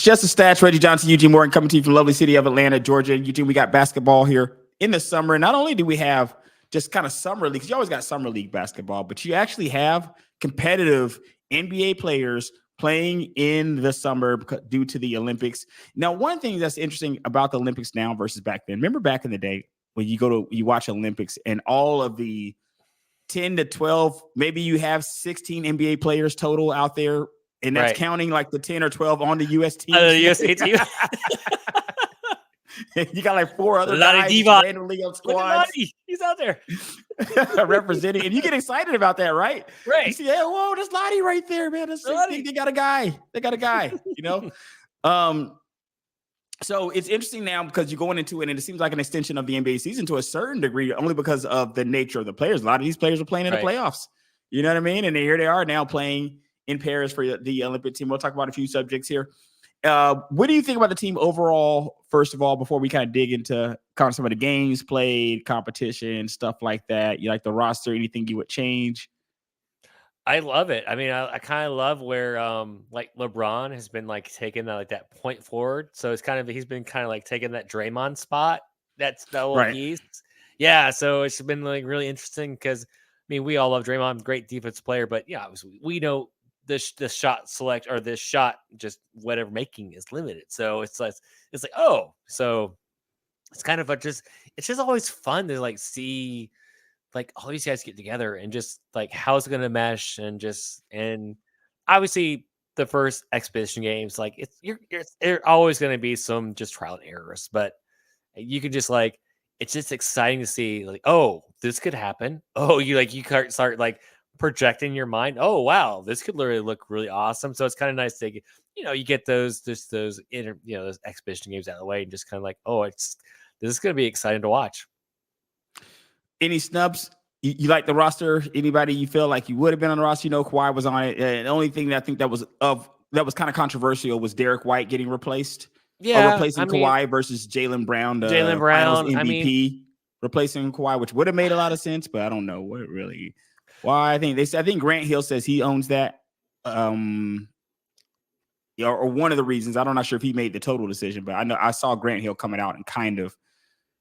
It's just a stats. Reggie Johnson, Eugene Morgan coming to you from lovely city of Atlanta, Georgia. Eugene, we got basketball here in the summer. And not only do we have just kind of summer league, because you always got summer league basketball, but you actually have competitive NBA players playing in the summer due to the Olympics. Now, one thing that's interesting about the Olympics now versus back then, remember back in the day when you watch Olympics and all of the 10 to 12, maybe you have 16 NBA players total out there, and that's counting like the 10 or 12 on the US team. The USA team. You got like 4 other guys randomly on squads. He's out there representing, and you get excited about that, right? Right. You see, hey, whoa, there's Lottie right there, man. They got a guy. They got a guy. So it's interesting now because you're going into it, and it seems like an extension of the NBA season to a certain degree, only because of the nature of the players. A lot of these players are playing in the playoffs. You know what I mean? And here they are now playing in Paris for the Olympic team. We'll talk about a few subjects here. What do you think about the team overall, first of all, before we kind of dig into kind of some of the games played, competition, stuff like that? You like the roster, anything you would change? I love it. I mean, I kind of love where like LeBron has been like taking that point forward. So he's been kind of like taking that Draymond spot. That's the old East. Yeah. So it's been like really interesting because I mean, we all love Draymond, great defense player, but yeah, we know this shot select or this shot just whatever making is limited. So it's like oh, so it's kind of it's just always fun to like see like all these guys get together and just like how's it gonna mesh and obviously the first exhibition games like you're always gonna be some just trial and errors, but you can just like it's just exciting to see like oh this could happen. Oh you start like projecting your mind. Oh wow, this could literally look really awesome. So it's kind of nice to you get those exhibition games out of the way and just kind of like oh this is gonna be exciting to watch. Any snubs? You like the roster? Anybody you feel like you would have been on the roster? Kawhi was on it. And the only thing that I think that was kind of controversial was Derek White getting replaced. Yeah, replacing Kawhi versus Jaylen Brown. Jaylen Brown, MVP, replacing Kawhi, which would have made a lot of sense, but I don't know what really. Why? I think Grant Hill says he owns that. Or one of the reasons. I'm not sure if he made the total decision, but I know I saw Grant Hill coming out and kind of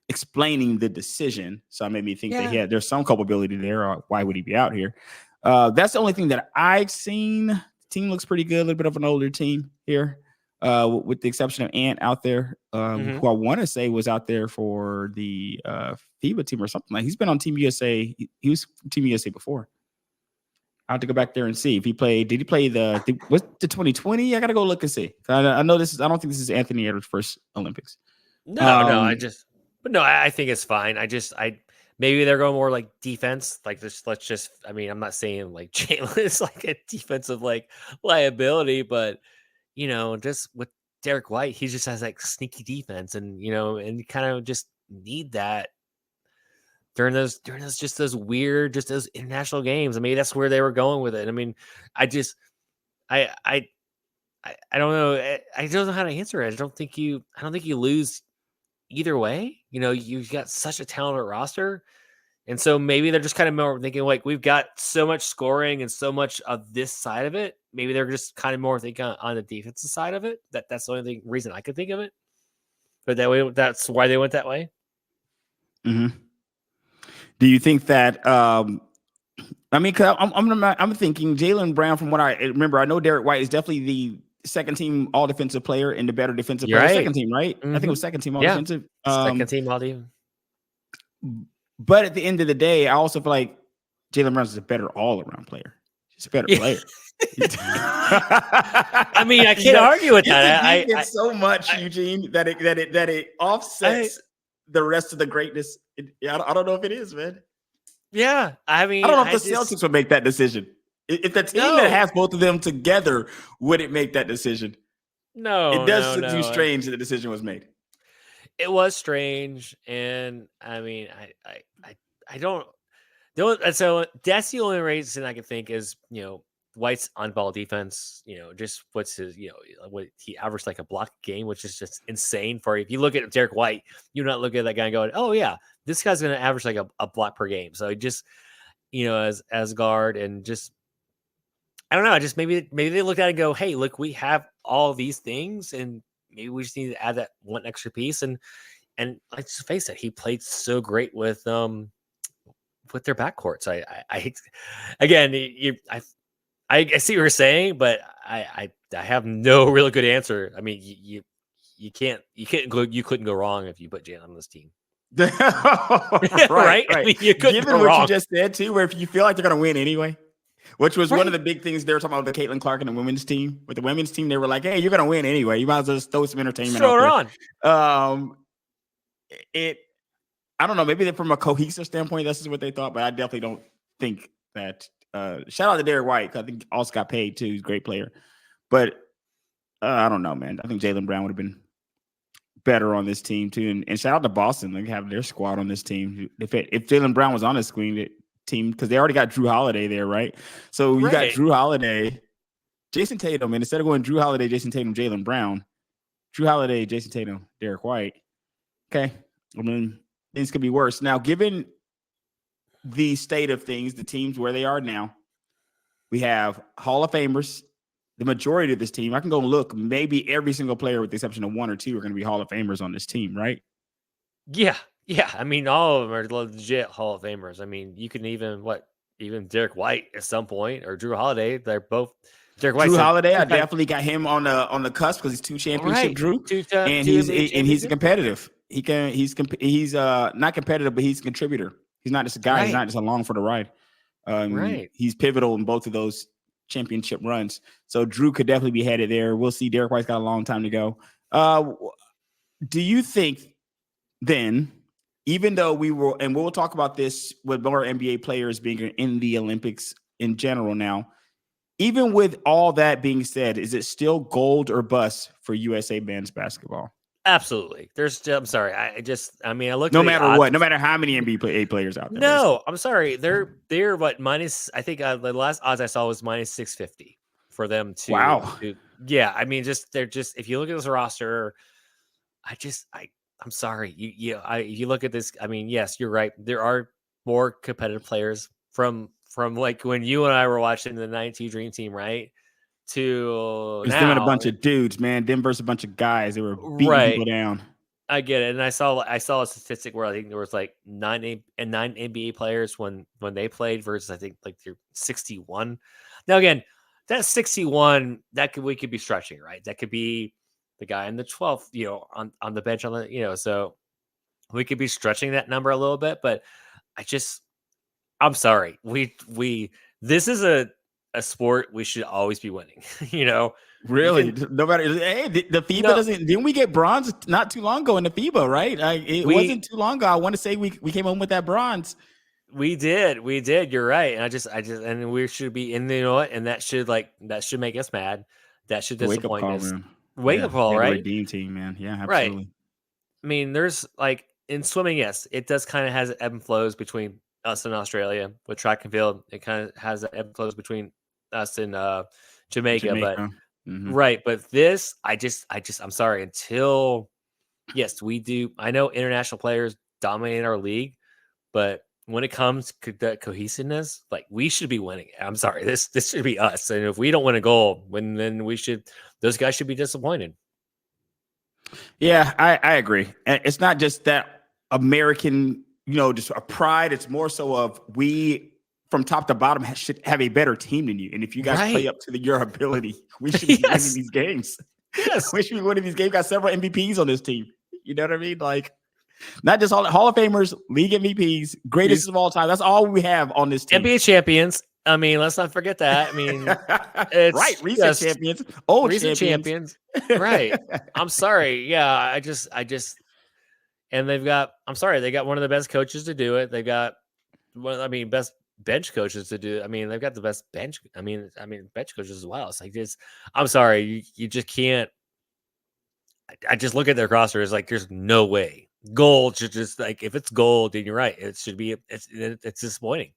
explaining the decision. So it made me think that there's some culpability there. Or why would he be out here? That's the only thing that I've seen. The team looks pretty good. A little bit of an older team here, with the exception of Ant out there, who I want to say was out there for the FIBA team or something. Like he's been on Team USA. He was Team USA before. I have to go back there and see if he played. Did he play what's the 2020? I gotta go look and see. I know this is. I don't think this is Anthony Edwards' first Olympics. I think it's fine. Maybe they're going more like defense. Like this, I mean, I'm not saying like Jaylen is like a defensive like liability, but just with Derek White, he just has like sneaky defense, and and you kind of just need that during those weird, just those international games. I mean, that's where they were going with it. I mean, I don't know. I don't know how to answer it. I don't think you lose either way. You've got such a talented roster. And so maybe they're just kind of more thinking like we've got so much scoring and so much of this side of it. Maybe they're just kind of more thinking on the defensive side of it. That's the only reason I could think of it. But that's why they went that way. Mm-hmm. Do you think that? I mean, cause I'm thinking Jaylen Brown. From what I remember, I know Derek White is definitely the second team all defensive player and the better defensive player. Right. Second team, right? Mm-hmm. I think it was second team all defensive. Second team all defensive. But at the end of the day, I also feel like Jaylen Brown is a better all-around player. He's a better player. I mean, I can't argue with that. I get so much, Eugene, that it offsets the rest of the greatness. I don't know if it is, man. Yeah, I mean, I don't know if the Celtics would make that decision. If the team that has both of them together wouldn't make that decision. No, it does seem strange that the decision was made. It was strange, and I mean, I don't. So that's the only reason I can think is White's on-ball defense. Just what's his what he averaged like a block game, which is just insane for you. If you look at Derek White, you not look at that guy and going, oh yeah, this guy's going to average like a block per game. So just as guard and just I don't know. Just maybe they looked at it and go, hey, look, we have all these things, and maybe we just need to add that one extra piece. And let's face it, he played so great with their backcourts. I again, I see what you're saying, but I have no really good answer. I mean, you couldn't go wrong if you put Jalen on this team. right. I mean, you couldn't Given go what wrong. you just said too, where if you feel like they're going to win anyway, which was one of the big things they were talking about with the Caitlin Clark and the women's team. With the women's team, they were like, "Hey, you're going to win anyway. You might as well just throw some entertainment Throw her out there." on. I don't know. Maybe from a cohesive standpoint, this is what they thought, but I definitely don't think that. Shout out to Derek White. I think also got paid too. He's a great player, but I don't know, man. I think Jaylen Brown would have been better on this team too. And shout out to Boston. They have their squad on this team. If Jaylen Brown was on this team, because they already got Drew Holiday there, right? So you got Drew Holiday, Jason Tatum, and instead of going Drew Holiday, Jason Tatum, Jaylen Brown, Drew Holiday, Jason Tatum, Derek White. Okay. I mean, things could be worse. Now, given the state of things, the teams where they are now, we have Hall of Famers. The majority of this team, I can go look, maybe every single player with the exception of one or two are going to be Hall of Famers on this team, right? Yeah. I mean, all of them are legit Hall of Famers. I mean, you can even Derek White at some point, or Drew Holiday. They're both Derek White. Drew Holiday, I definitely got him on the cusp because he's 2 championship Drew, and he's competitive. He's not competitive, but he's a contributor. He's not just a guy. Right. He's not just along for the ride. He's pivotal in both of those championship runs. So Drew could definitely be headed there. We'll see. Derek White's got a long time to go. Do you think then, even though we'll talk about this with more NBA players being in the Olympics in general now, even with all that being said, is it still gold or bust for USA men's basketball? Absolutely. I'm sorry. I look. No matter what, no matter how many NBA players out there. No, basically. I'm sorry. They're what minus. I think the last odds I saw was minus 650 for them to. Wow. Yeah, I mean, they're just. If you look at this roster, I'm sorry. You look at this. I mean, yes, you're right. There are more competitive players from like when you and I were watching the 92 Dream Team, right? To it's them and a bunch of dudes, man. Them versus a bunch of guys. They were beating people down. I get it, and I saw a statistic where I think there was like 9 NBA players when they played versus I think like 61. Now again, that 61 we could be stretching, right? That could be the guy in the 12th, on the bench on the so we could be stretching that number a little bit, but I'm sorry, this is a sport we should always be winning, Really? No matter. Hey, the FIBA doesn't. Didn't we get bronze not too long ago in the FIBA? Right? It wasn't too long ago. I want to say we came home with that bronze. We did. You're right. And and we should be in the and that should make us mad. That should disappoint us. Wake up call, right? Redeem team, man. Yeah, absolutely. Right. I mean, there's like in swimming, yes, it does kind of has ebb and flows between us and Australia. With track and field, it kind of has ebb and flows between us and Jamaica. But right, but this, I'm sorry. Until yes, we do. I know international players dominate our league, but when it comes to that cohesiveness, like we should be winning. I'm sorry, this should be us. And if we don't win a goal, then those guys should be disappointed. Yeah, I agree. And it's not just that American, just a pride. It's more so of we from top to bottom should have a better team than you. And if you guys play up to your ability, we should be winning these games. Yes. We should be winning these games. Got several MVPs on this team. You know what I mean? Like, not just Hall of Famers, league MVPs, greatest of all time. That's all we have on this team. NBA champions. I mean, let's not forget that. I mean, it's right. Recent champions, old recent champions. Right. I'm sorry. Yeah. I just, and they got one of the best coaches to do it. They've got best bench coaches to do it. I mean, they've got the best bench. I mean, bench coaches as well. It's like this. I'm sorry. You just can't. I just look at their roster. It's like, there's no way. Gold should just like, if it's gold, then you're right. It should be, it's disappointing.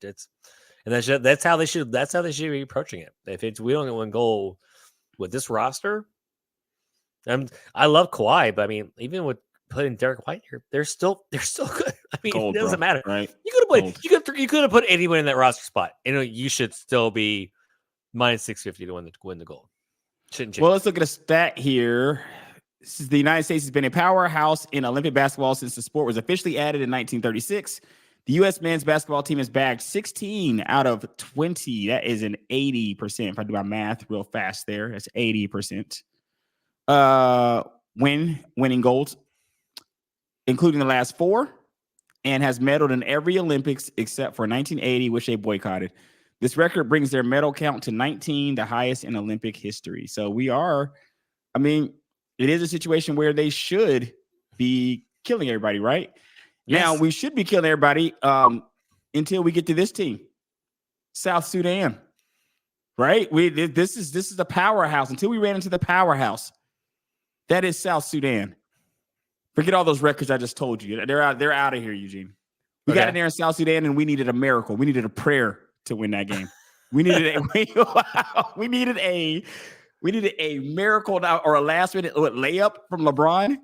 That's how they should be approaching it. If we don't win gold with this roster, I love Kawhi, but I mean, even with putting Derek White here, they're still good. I mean, it doesn't matter. Right? You could have put anyone in that roster spot. You should still be minus 650 to win the gold. Well, let's look at a stat here. The United States has been a powerhouse in Olympic basketball since the sport was officially added in 1936. The U.S. men's basketball team has bagged 16 out of 20. That is an 80%. If I do my math real fast there, that's 80%. Winning gold, including the last 4, and has medaled in every Olympics except for 1980, which they boycotted. This record brings their medal count to 19, the highest in Olympic history. So we are, I mean, it is a situation where they should be killing everybody, right? Yes. Now, we should be killing everybody until we get to this team, South Sudan, right? This is the powerhouse. Until we ran into the powerhouse, that is South Sudan. Forget all those records I just told you. They're out of here, Eugene. We got in there in South Sudan, and we needed a miracle. We needed a prayer to win that game. We needed a miracle or a last minute layup from LeBron.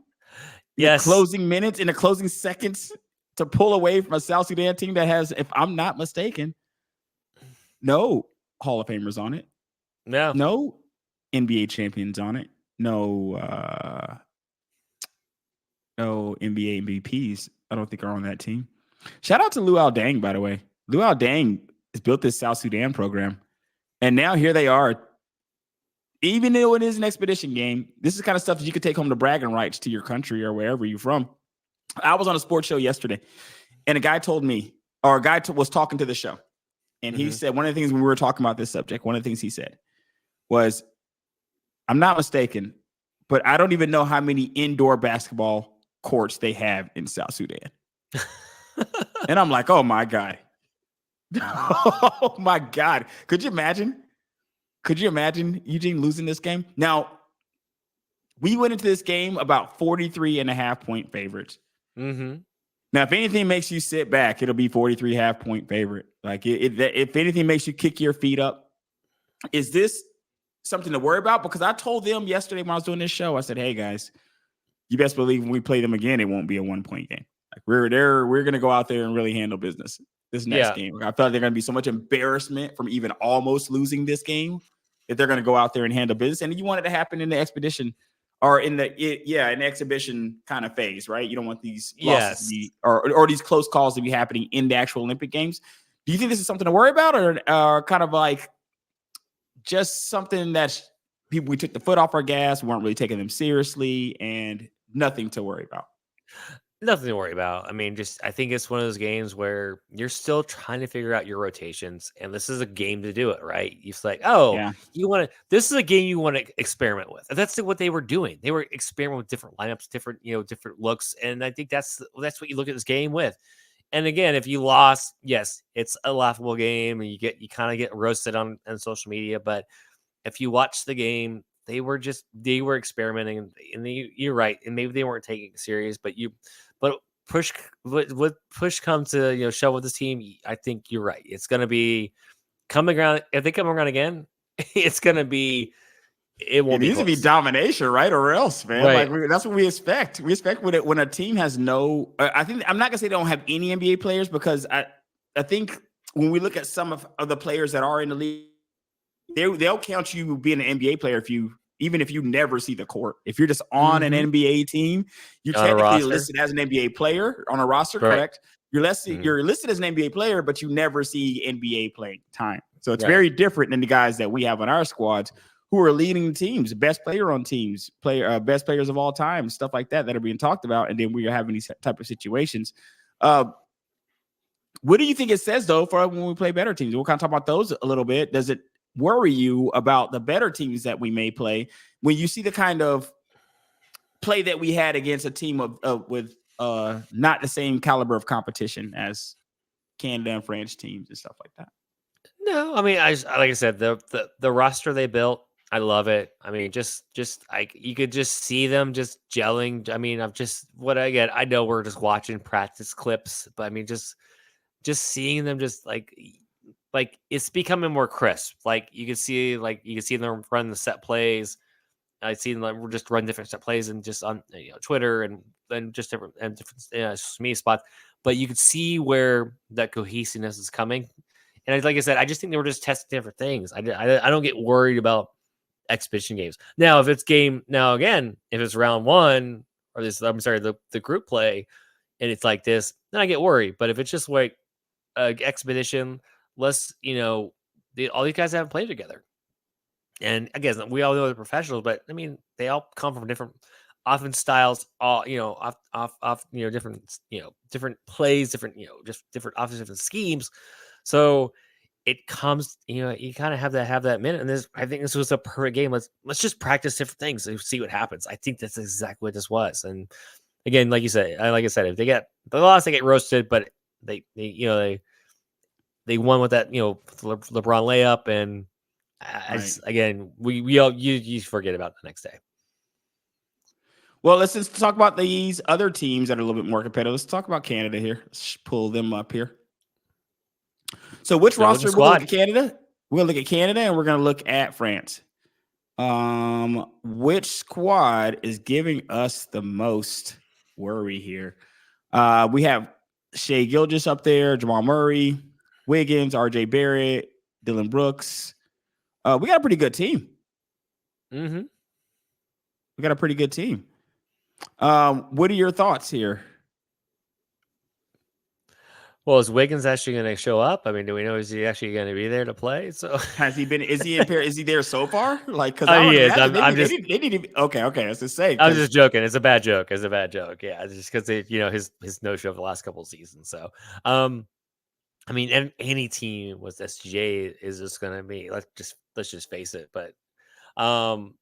Yes. In the closing minutes, in the closing seconds, to pull away from a South Sudan team that has, if I'm not mistaken, no Hall of Famers on it. No NBA champions on it. No NBA MVPs, I don't think, are on that team. Shout out to Luol Deng, by the way. Luol Deng has built this South Sudan program. And now here they are. Even though it is an expedition game, this is the kind of stuff that you could take home to bragging rights to your country or wherever you're from. I was on a sports show yesterday, and a guy told me, or a guy was talking to the show, and he said, one of the things when we were talking about this subject, one of the things he said was, I'm not mistaken, but I don't even know how many indoor basketball courts they have in South Sudan. And I'm like, oh my God. Oh my God. Could you imagine? Eugene losing this game? Now, we went into this game about 43.5 point favorites. Mm-hmm. Now, if anything makes you sit back, it'll be 43.5 point favorite. Like, if anything makes you kick your feet up, is this something to worry about? Because I told them yesterday when I was doing this show, I said, hey guys, you best believe when we play them again, it won't be a 1-point game. Like, we're going to go out there and really handle business this next game. I felt like there's going to be so much embarrassment from even almost losing this game that they're going to go out there and handle business. And you want it to happen in the expedition or in an exhibition kind of phase, right? You don't want these losses to be, or these close calls to be happening in the actual Olympic Games. Do you think this is something to worry about, or kind of like just something that we took the foot off our gas, we weren't really taking them seriously, and nothing to worry about? Nothing to worry about. I mean, I think it's one of those games where you're still trying to figure out your rotations, and this is a game to do it, right? You're like, this is a game you want to experiment with. And that's what they were doing. They were experimenting with different lineups, different looks. And I think that's what you look at this game with. And again, if you lost, yes, it's a laughable game, and you kind of get roasted on social media. But if you watch the game, they were experimenting, and you're right, and maybe they weren't taking it serious, but push comes to shove with this team. I think you're right. It's going to be coming around. If they come around again, it's going to be. It won't. It needs to be domination, right, or else, man. Right. Like that's what we expect. We expect when a team has no. I think I'm not gonna say they don't have any NBA players, because I think when we look at some of the players that are in the league, they'll count you being an NBA player even if you never see the court. If you're just on an NBA team, you're technically listed as an NBA player on a roster, correct? You're listed as an NBA player, but you never see NBA playing time. So it's very different than the guys that we have on our squads who are leading teams, best player on teams, best players of all time, stuff like that are being talked about. And then we are having these type of situations. What do you think it says, though, for when we play better teams? We'll kind of talk about those a little bit. Does it worry you about the better teams that we may play when you see the kind of play that we had against a team with not the same caliber of competition as Canada and French teams and stuff like that? No, I mean, like I said, the roster they built, I love it. I mean, just you could just see them just gelling. I mean, I know we're just watching practice clips, but I mean, just seeing them just like it's becoming more crisp. Like you can see them run the set plays. I see them just run different set plays and just on Twitter and just different social media spots. But you could see where that cohesiveness is coming. And like I said, I just think they were just testing different things. I don't get worried about exhibition games. Now, if it's if it's round one or the group play, and it's like this, then I get worried. But if it's just like expedition, all these guys haven't played together. And again, we all know they're professionals, but I mean, they all come from different offense styles, all different different plays, just different offensive different schemes. So it comes, you kind of have that minute. And I think this was a perfect game. Let's just practice different things and see what happens. I think that's exactly what this was. And again, like I said, if they get the loss, they get roasted, but they won with that, LeBron layup. And again, you forget about the next day. Well, let's just talk about these other teams that are a little bit more competitive. Let's talk about Canada here. Let's pull them up here. So which roster? We'll look at Canada. We're going to look at Canada, and we're going to look at France. Which squad is giving us the most worry here? We have Shai Gilgeous up there, Jamal Murray, Wiggins, RJ Barrett, Dylan Brooks. We got a pretty good team. Mm-hmm. We got a pretty good team. What are your thoughts here? Well, is Wiggins actually going to show up? I mean, do we know is he actually going to be there to play? So has he been? Is he in Paris? Is he there so far? Like, because he is. Okay. I was just saying. I was just joking. It's a bad joke. Yeah, just because his no show for the last couple of seasons. So, I mean, any team with SGA is just going to be. Let's just face it. But, and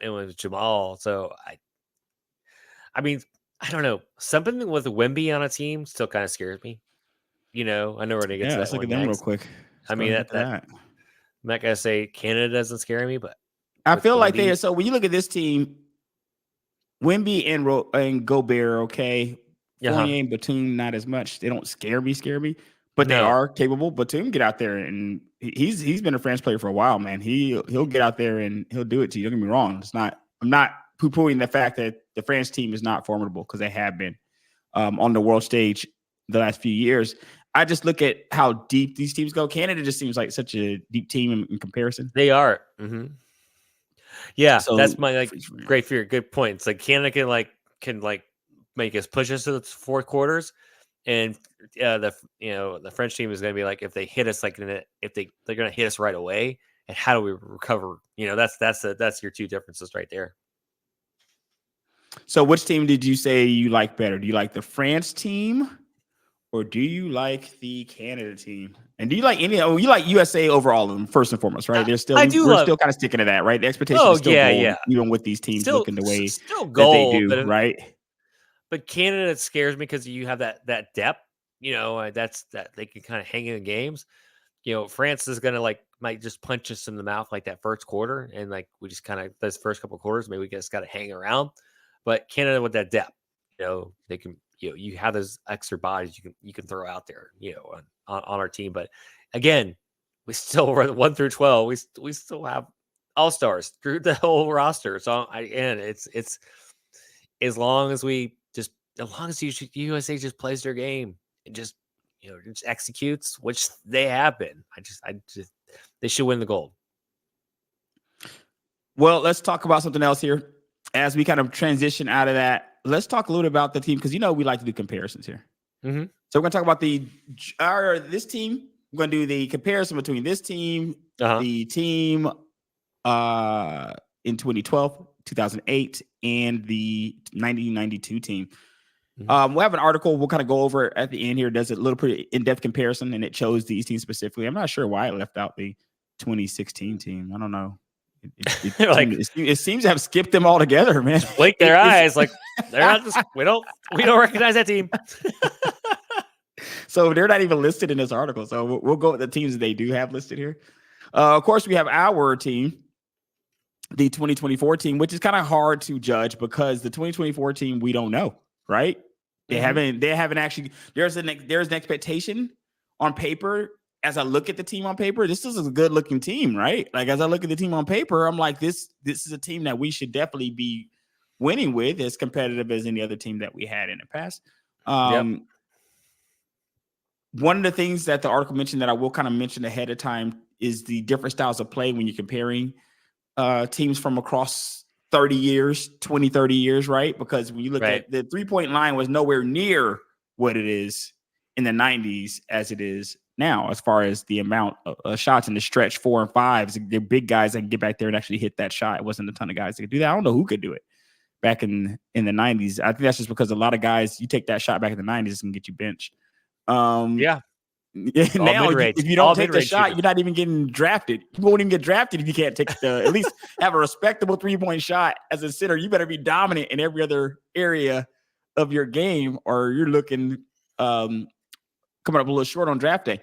with Jamal, so I mean, I don't know. Something with Wemby on a team still kind of scares me. I know we're going to get to that. Let's look at them real quick. I mean, I'm not going to say Canada doesn't scare me, but I feel like they are. So when you look at this team, Wemby and Gobert, okay. Fournier and Batum, not as much. They don't scare me, but they are capable. Batum get out there, and he's been a France player for a while, man. He'll get out there and he'll do it to you. Don't get me wrong. I'm not poo-pooing the fact that the France team is not formidable, because they have been on the world stage the last few years. I just look at how deep these teams go. Canada just seems like such a deep team in comparison. They are. Mm-hmm. Yeah, so that's my great fear. Good point. It's like Canada can make us push us to the fourth quarters, and the French team is going to be like, if they hit us they're going to hit us right away, and how do we recover? That's your two differences right there. So which team did you say you like better? Do you like the France team, or do you like the Canada team? And do you like you like USA over all of them, first and foremost, right? We're still kind of sticking to that, right? The expectation is still gold, even with these teams looking the way that they do, right? But Canada scares me because you have that depth, that's that they can kind of hang in the games. France is gonna might just punch us in the mouth like that first quarter, and we just kind of those first couple of quarters, maybe we just got to hang around. But Canada with that depth, they can, you have those extra bodies you can throw out there, on our team. But again, we still run 1 through 12. We still have all-stars through the whole roster. So it's as long as USA just plays their game and just executes, which they have been. They should win the gold. Well, let's talk about something else here. As we kind of transition out of that, let's talk a little bit about the team, because we like to do comparisons here. Mm-hmm. So we're going to talk about this team. We're going to do the comparison between this team, the team in 2012, 2008, and the 1992 team. Mm-hmm. We'll have an article we'll kind of go over at the end here. It does a little pretty in-depth comparison, and it shows these teams specifically. I'm not sure why it left out the 2016 team. I don't know. It seems to have skipped them all together, man. Blink their eyes, like they're not. We don't recognize that team. So they're not even listed in this article. So we'll go with the teams that they do have listed here. Of course, we have our team, the 2024 team, which is kind of hard to judge because the 2024 team we don't know, right? They haven't actually. There's an expectation on paper. As I look at the team on paper, this is a good looking team, right? Like, as I look at the team on paper, I'm like, this is a team that we should definitely be winning with, as competitive as any other team that we had in the past. One of the things that the article mentioned that I will kind of mention ahead of time is the different styles of play when you're comparing teams from across 30 years, 20, 30 years, right? Because when you look at the 3-point line was nowhere near what it is in the 90s as it is now, as far as the amount of shots in the stretch, 4 and 5s. They're big guys that can get back there and actually hit that shot. It wasn't a ton of guys that could do that. I don't know who could do it back in the 90s. I think that's just because a lot of guys, you take that shot back in the 90s, it's going to get you benched. Yeah. Now, if you don't take the shot, you're not even getting drafted. You won't even get drafted if you can't take at least have a respectable 3-point shot as a center. You better be dominant in every other area of your game, or you're looking coming up a little short on draft day.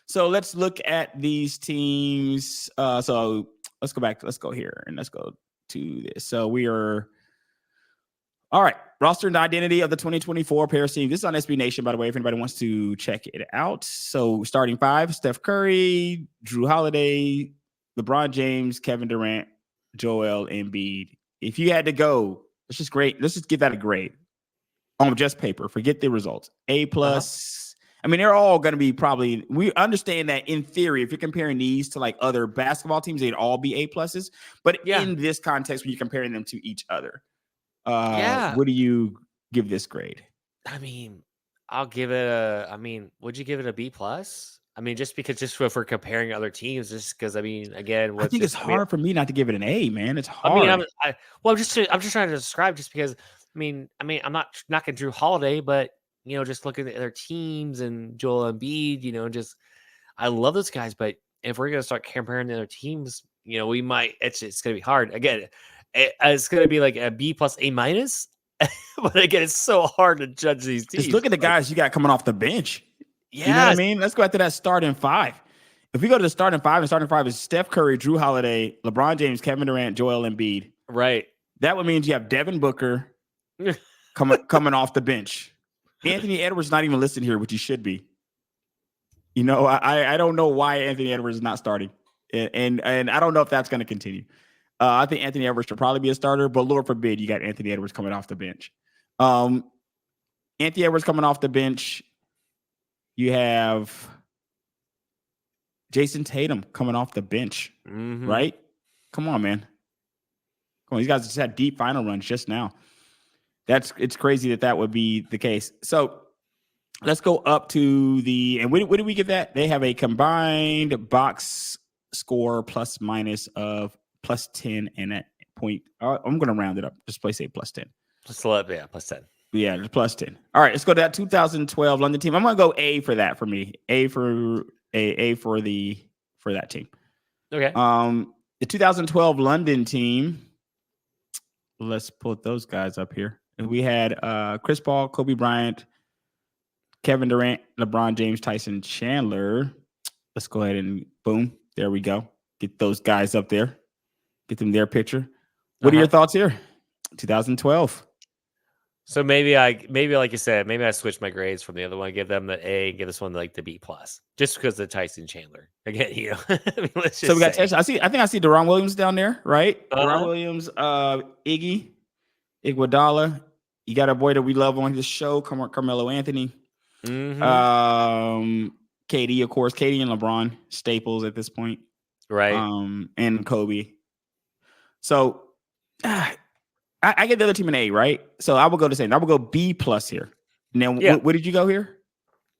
So let's look at these teams. So let's go back. Let's go here and let's go to this. So we are all right. Roster and identity of the 2024 Paris team. This is on SB Nation, by the way, if anybody wants to check it out. So starting 5, Steph Curry, Jrue Holiday, LeBron James, Kevin Durant, Joel Embiid. If you had to go, let's just give that a grade on just paper. Forget the results. A+. I mean, they're all going to be probably, we understand that in theory, if you're comparing these to like other basketball teams, they'd all be A+. But in this context, when you're comparing them to each other, what do you give this grade? I mean, I'll give it would you give it a B+? I mean, just if we're comparing other teams, just because, I mean, again, I think it's hard for me not to give it an A, man. It's hard. I mean, I'm just trying to describe, just because, I mean, I'm not knocking Jrue Holiday, but, you know, just looking at other teams and Joel Embiid, you know, just, I love those guys, but if we're going to start comparing the other teams, you know, we might, it's going to be hard. Again, it's going to be like a B+, A-. But again, it's so hard to judge these teams. Just look at the guys you got coming off the bench. Yeah. You know what I mean? Let's go after that starting 5. If we go to the starting 5, and starting 5 is Steph Curry, Jrue Holiday, LeBron James, Kevin Durant, Joel Embiid. Right. That would mean you have Devin Booker coming off the bench. Anthony Edwards not even listed here, which he should be. You know, I don't know why Anthony Edwards is not starting. And I don't know if that's going to continue. I think Anthony Edwards should probably be a starter, but Lord forbid you got Anthony Edwards coming off the bench. Anthony Edwards coming off the bench. You have Jason Tatum coming off the bench, right? Come on, man. Come on, these guys just had deep final runs just now. It's crazy that would be the case. So let's go up to and what did we get that? They have a combined box score plus minus of +10 and a point. I'm going to round it up. Just say +10. +10. Yeah, +10. All right, let's go to that 2012 London team. I'm going to go A for that for me. A for that team. Okay. The 2012 London team. Let's put those guys up here. We had Chris Paul, Kobe Bryant, Kevin Durant, LeBron James, Tyson Chandler. Let's go ahead and boom. There we go. Get those guys up there. Get them their picture. What are your thoughts here? 2012. So maybe like you said, maybe I switched my grades from the other one. Give them the A, give this one like the B+, just because of Tyson Chandler. Again, you know. I mean, let's just so we got. I think I see Deron Williams down there, right? Deron Williams, Iggy, Iguodala. You got a boy that we love on this show, Carmelo Anthony. KD, of course. KD and LeBron, staples at this point, right? And Kobe. So I get the other team an A, right? So I will go the same. I will go B+ here. Now, what did you go here?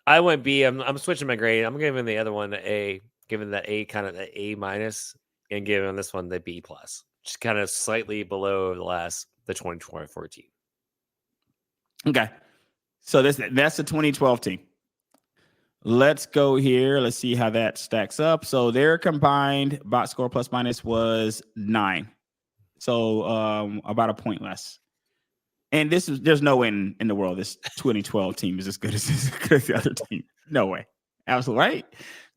I went B. I'm switching my grade. I'm giving the other one the A, giving that A kind of the A-, and giving this one the B+, just kind of slightly below the 2024 team. Okay, so that's the 2012 team. Let's go here. Let's see how that stacks up. So their combined box score plus minus was 9. So about a point less. And there's no way in the world this 2012 team is as good as the other team. No way. Absolutely, right?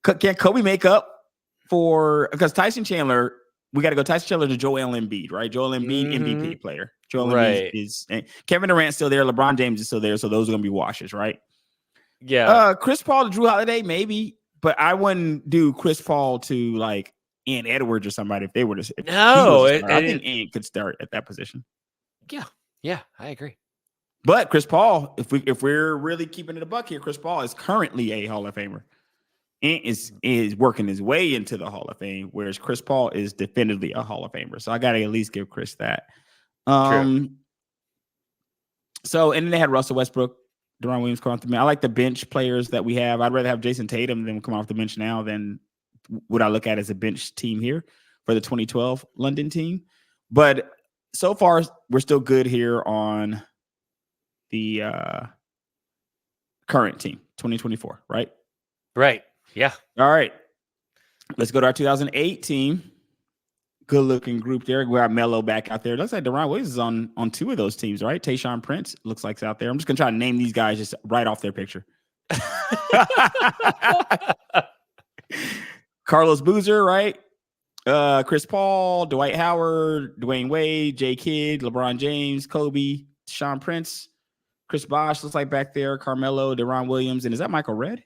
Can Kobe make up for, because Tyson Chandler, we got to go Tyson Chandler to Joel Embiid, right? Joel Embiid, MVP player. Joel Embiid is, and Kevin Durant's still there. LeBron James is still there. So those are going to be washes, right? Yeah. Chris Paul to Jrue Holiday, maybe, but I wouldn't do Chris Paul to like Ant Edwards or somebody if they were to. I think Ant could start at that position. Yeah, I agree. But Chris Paul, if we're really keeping it a buck here, Chris Paul is currently a Hall of Famer. Ant is working his way into the Hall of Fame, whereas Chris Paul is definitively a Hall of Famer. So I got to at least give Chris that. True. So, and then they had Russell Westbrook, Deron Williams come off the bench. I like the bench players that we have. I'd rather have Jason Tatum than come off the bench now than what I look at as a bench team here for the 2012 London team. But so far, we're still good here on the current team, 2024, right? Right. Yeah. All right. Let's go to our 2008 team. Good looking group there. We got Melo back out there. Looks like Deron Williams is on 2 of those teams, right? Tayshaun Prince looks like it's out there. I'm just gonna try to name these guys just right off their picture. Carlos Boozer, right? Chris Paul, Dwight Howard, Dwayne Wade, J Kidd, LeBron James, Kobe, Tayshaun Prince, Chris Bosh looks like back there, Carmelo, Deron Williams, and is that Michael Redd?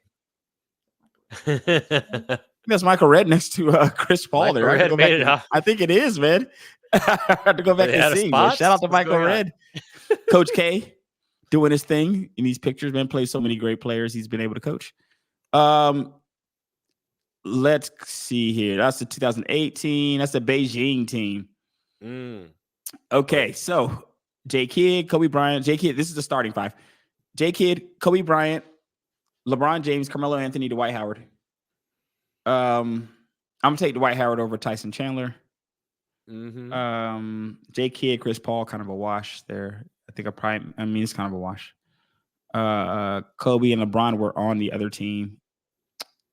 That's Michael Redd next to Chris Paul Michael there. I think it is, man. I have to go back and see. Shout out to Michael Redd. Coach K doing his thing in these pictures, man. Plays so many great players he's been able to coach. Let's see here. That's the 2018. That's the Beijing team. Okay, so J Kidd, Kobe Bryant, J Kidd. This is the starting 5. J Kidd, Kobe Bryant, LeBron James, Carmelo Anthony, Dwight Howard. I'm gonna take Dwight Howard over Tyson Chandler. J Kidd, Chris Paul, kind of a wash there. I think it's kind of a wash. Kobe and LeBron were on the other team.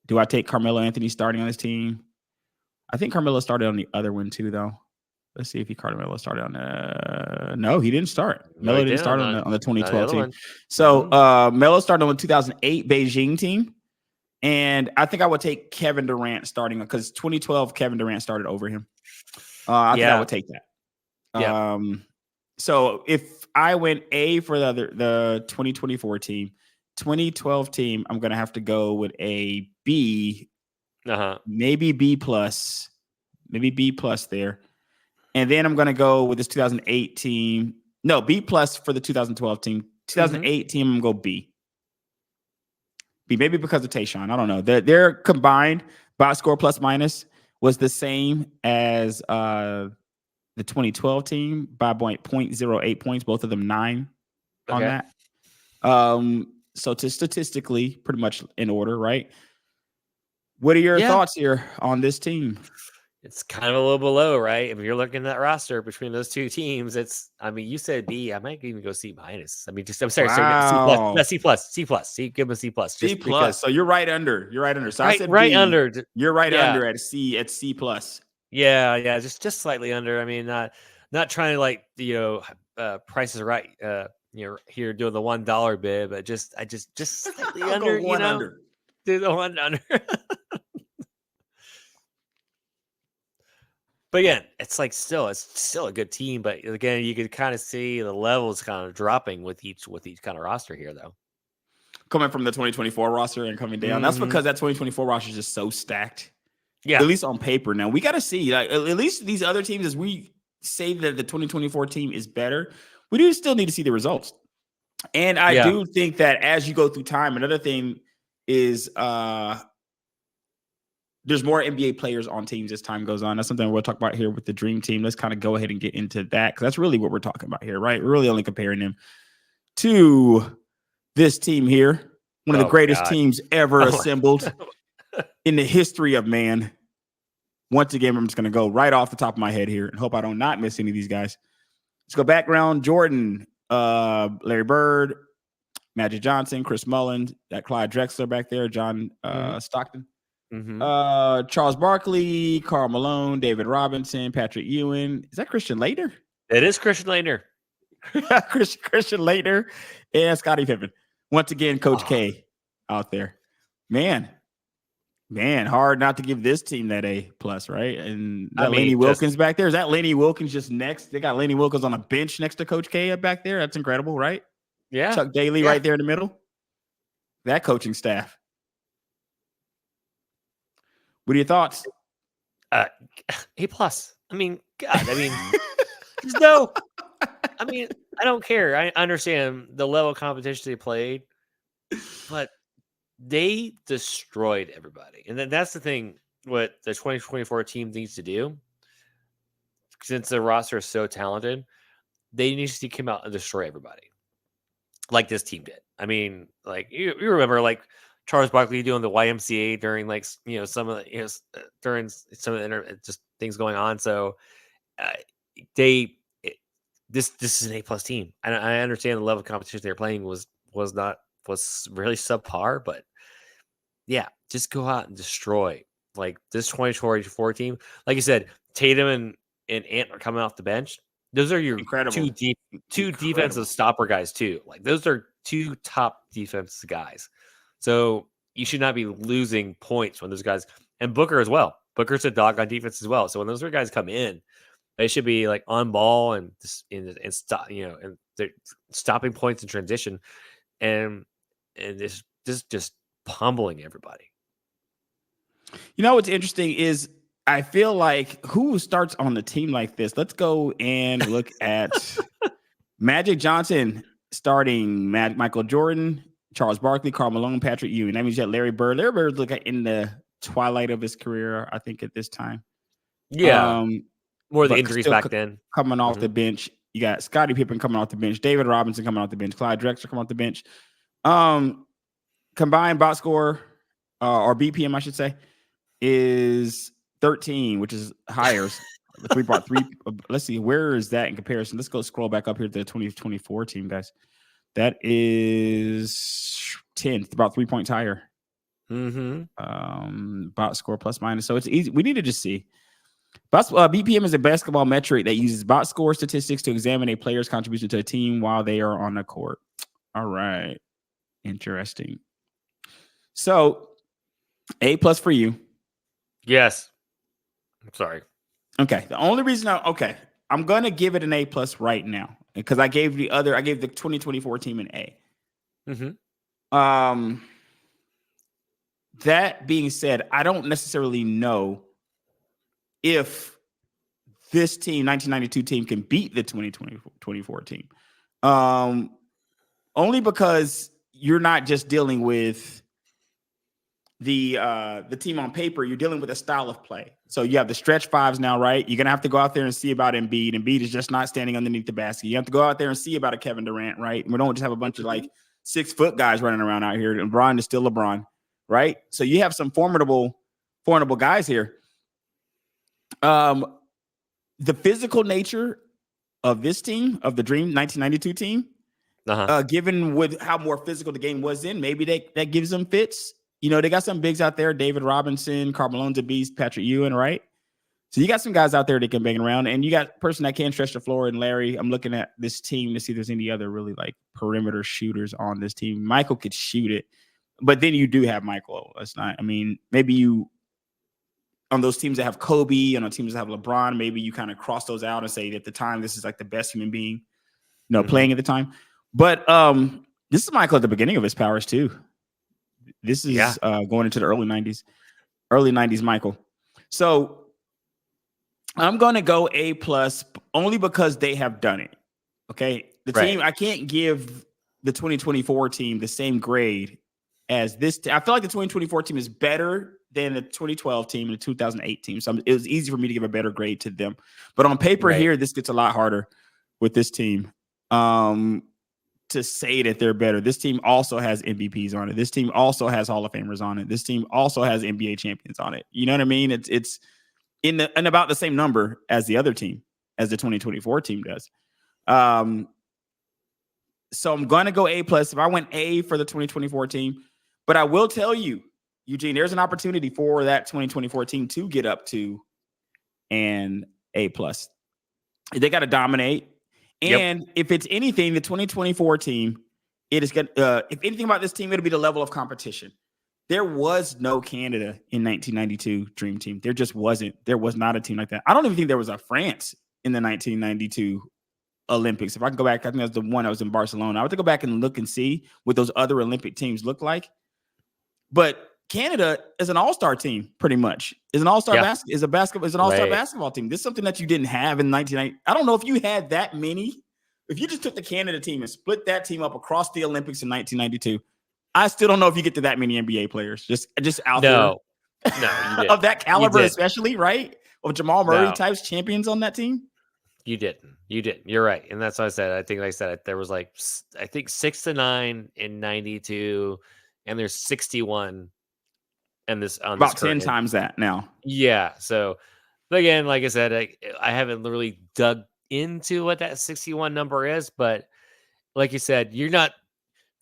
Do I take Carmelo Anthony starting on this team? I think Carmelo started on the other one too, though. Let's see if Carmelo started on no, he didn't start. Melo didn't start on the 2012 team. So Melo started on the 2008 Beijing team. And I think I would take Kevin Durant starting because 2012 Kevin Durant started over him. I think I would take that. So if I went A for the 2024 team, 2012 team, I'm gonna have to go with a B, maybe B plus, there, and then I'm gonna go with this 2008 team. No, B plus for the 2012 team. 2008 team, I'm gonna go B. Maybe because of Tayshaun. I don't know. Their combined box score plus minus was the same as the 2012 team by 0.08 points. Both of them 9 on that. So statistically, pretty much in order, right? What are your thoughts here on this team? It's kind of a little below, right? If you're looking at that roster between those two teams, you said B. I might even go C minus. I'm sorry, C plus. Give them a C plus. C plus. So you're right under. So I said right B. under. You're right under at C plus. Yeah, just slightly under. I mean, not trying to Price is Right. Here doing the $1 bid, but just slightly under. Under. Do the one under. But again, it's still a good team. But again, you could kind of see the levels kind of dropping with each kind of roster here, though. Coming from the 2024 roster and coming down, that's because that 2024 roster is just so stacked. Yeah, at least on paper. Now we got to see, at least these other teams, as we say that the 2024 team is better, we do still need to see the results. And I do think that as you go through time, another thing is there's more NBA players on teams as time goes on. That's something we'll talk about here with the Dream Team. Let's kind of go ahead and get into that because that's really what we're talking about here, right? We're really only comparing them to this team here, one of the greatest teams ever assembled in the history of man. Once again, I'm just going to go right off the top of my head here and hope I don't not miss any of these guys. Let's go background. Jordan, Larry Bird, Magic Johnson, Chris Mullin, that Clyde Drexler back there, John Stockton. Charles Barkley, Karl Malone, David Robinson, Patrick Ewing. Is that Christian Laettner? It is Christian Laettner. Christian Laettner and Scottie Pippen. Once again, Coach K out there. Man, hard not to give this team that A plus, right? And Lenny Wilkins back there. Is that Lenny Wilkins just next? They got Lenny Wilkins on a bench next to Coach K back there. That's incredible, right? Yeah. Chuck Daly right there in the middle. That coaching staff. What are your thoughts? A plus. Just no. I don't care. I understand the level of competition they played, but they destroyed everybody. And then that's the thing what the 2024 team needs to do. Since the roster is so talented, they need to come out and destroy everybody. Like this team did. I mean, like you remember like Charles Barkley doing the YMCA during like, some of the, during some of the just things going on. So this is an A+ team. And I understand the level of competition they're playing was really subpar, but yeah, just go out and destroy like this 2024 team. Like you said, Tatum and Ant are coming off the bench. Those are your Incredible. two defensive stopper guys too. Like those are two top defensive guys. So you should not be losing points when those guys, and Booker as well. Booker's a dog on defense as well. So when those guys come in, they should be like on ball and stop, and they're stopping points in transition, and this just pummeling everybody. What's interesting is I feel like who starts on the team like this? Let's go and look at Magic Johnson starting Michael Jordan, Charles Barkley, Karl Malone, Patrick Ewing. That means you got Larry Bird. Larry Bird's like in the twilight of his career, I think, at this time. Yeah. More of the injuries back then. Coming off the bench. You got Scottie Pippen coming off the bench, David Robinson coming off the bench, Clyde Drexler coming off the bench. Combined box score, or BPM, I should say, is 13, which is higher. Let's see, where is that in comparison? Let's go scroll back up here to the 2024 team, guys. That is 10th, about 3 points higher. Box score plus minus. So it's easy. We need to just see. BPM is a basketball metric that uses box score statistics to examine a player's contribution to a team while they are on the court. All right. Interesting. So A+ for you. Yes. I'm sorry. Okay. The only reason I'm going to give it an A+ right now because I gave the 2024 team an A. That being said, I don't necessarily know if this team, 1992 team, can beat the 2024 team. Only because you're not just dealing with the team on paper, you're dealing with a style of play. So you have the stretch fives now, right? You're going to have to go out there and see about Embiid. Embiid is just not standing underneath the basket. You have to go out there and see about a Kevin Durant, right? We don't just have a bunch of like 6-foot guys running around out here. LeBron is still LeBron, right? So you have some formidable guys here. The physical nature of this team, of the Dream 1992 team, given with how more physical the game was then, maybe that gives them fits. They got some bigs out there, David Robinson, Karl Malone's a beast, Patrick Ewing, right? So you got some guys out there that can bang around, and you got a person that can stretch the floor, and Larry. I'm looking at this team to see if there's any other really like perimeter shooters on this team. Michael could shoot it, but then you do have Michael. Maybe you on those teams that have Kobe and on teams that have LeBron, maybe you kind of cross those out and say at the time this is like the best human being, playing at the time. But this is Michael at the beginning of his powers too. This is going into the early 90s Michael. So I'm going to go A+ only because they have done it. Okay. The team, I can't give the 2024 team the same grade as this. I feel like the 2024 team is better than the 2012 team and the 2008 team. So it was easy for me to give a better grade to them. But on paper here, this gets a lot harder with this team. To say that they're better. This team also has MVPs on it. This team also has Hall of Famers on it. This team also has NBA champions on it. You know what I mean? It's in about the same number as the other team, as the 2024 team does. So I'm going to go A+. If I went A for the 2024 team, but I will tell you, Eugene, there's an opportunity for that 2024 team to get up to an A+. They got to dominate. And if it's anything, the 2024 team, it is good. If anything about this team, it'll be the level of competition. There was no Canada in 1992 Dream Team. There just wasn't. There was not a team like that. I don't even think there was a France in the 1992 Olympics. If I can go back, I think that's the one that was in Barcelona. I would have to go back and look and see what those other Olympic teams look like. But Canada is an all-star team, pretty much. Is an all-star basketball team. This is something that you didn't have in 1990. I don't know if you had that many. If you just took the Canada team and split that team up across the Olympics in 1992, I still don't know if you get to that many NBA players just out there. No, you didn't. Of that caliber, especially, right? Of Jamal Murray types champions on that team. You didn't. You're right. And that's what I said. I think, like I said, there was like, I think 6 to 9 in 92, and there's 61 and this on about this 10 times that now. Yeah. So, but again, like I said, I haven't really dug into what that 61 number is, but like you said, you're not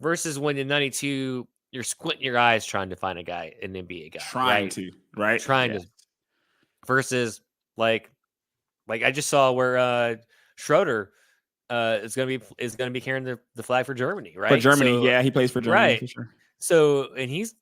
versus when in 92, you're squinting your eyes trying to find a guy, an NBA guy, trying to versus like I just saw where Schroeder is going to be carrying the flag for Germany, right? For Germany, so, he plays for Germany, right? For sure. So, and he's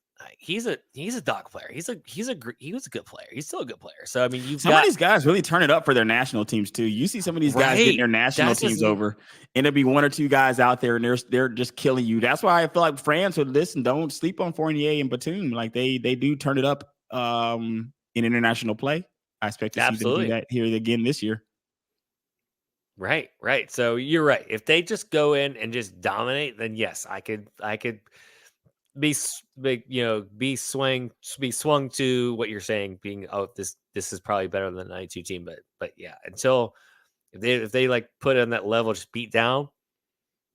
a dog player. He was a good player. He's still a good player. So I mean, some of these guys really turn it up for their national teams too. You see some of these guys getting their national teams over, and there'll be 1 or 2 guys out there, and they're just killing you. That's why I feel like France would listen. Don't sleep on Fournier and Batum. Like they do turn it up in international play. I expect to see them do that here again this year. Right. So you're right. If they just go in and just dominate, then yes, I could be swung to what you're saying, being this is probably better than the 92 team, but yeah, until if they like put it on that level, just beat down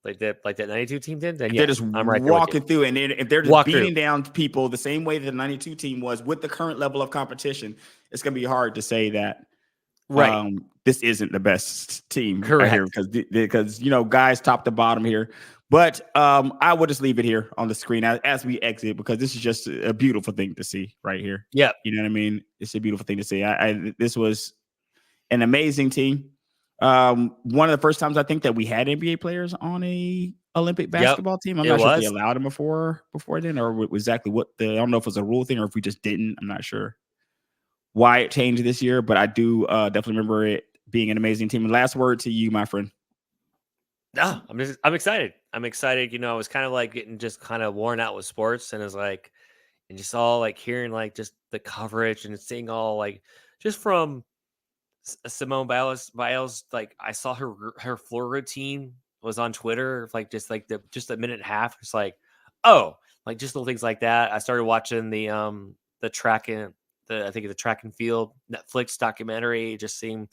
like that 92 team did, then they're just I'm right walking through, and if they're just beating down people the same way the 92 team was with the current level of competition, it's gonna be hard to say that this isn't the best team right here because guys top to bottom here. But I will just leave it here on the screen as we exit, because this is just a beautiful thing to see right here. Yeah. You know what I mean? It's a beautiful thing to see. This was an amazing team. One of the first times I think that we had NBA players on a Olympic basketball team. I'm not sure if they allowed them before then, or exactly I don't know if it was a rule thing or if we just didn't. I'm not sure why it changed this year, but I do definitely remember it being an amazing team. And last word to you, my friend. No, I'm excited. I'm excited. I was kind of like getting just kind of worn out with sports, and it's like, and just all like hearing like just the coverage and seeing all like just from Simone Biles, like I saw her floor routine was on Twitter, like just a minute and a half. It's like, oh, like just little things like that. I started watching the track and the track and field Netflix documentary. Just seeing,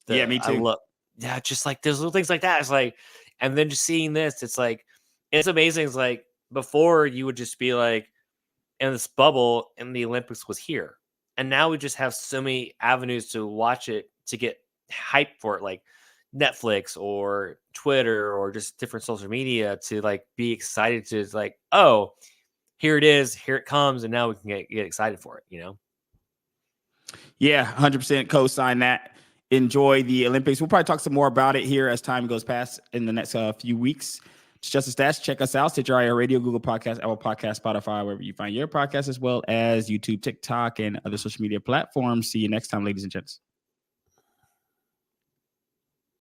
me too. Just like there's little things like that. It's like, and then just seeing this, it's like, it's amazing. It's like before you would just be like in this bubble and the Olympics was here. And now we just have so many avenues to watch it, to get hyped for it, like Netflix or Twitter or just different social media, to like be excited to like, oh, here it is, here it comes. And now we can get excited for it, Yeah, 100% co-sign that. Enjoy the Olympics. We'll probably talk some more about it here as time goes past in the next few weeks. It's Just a Stats. Check us out. Stitcher IR Radio, Google Podcasts, Apple Podcasts, Spotify, wherever you find your podcast, as well as YouTube, TikTok, and other social media platforms. See you next time, ladies and gents.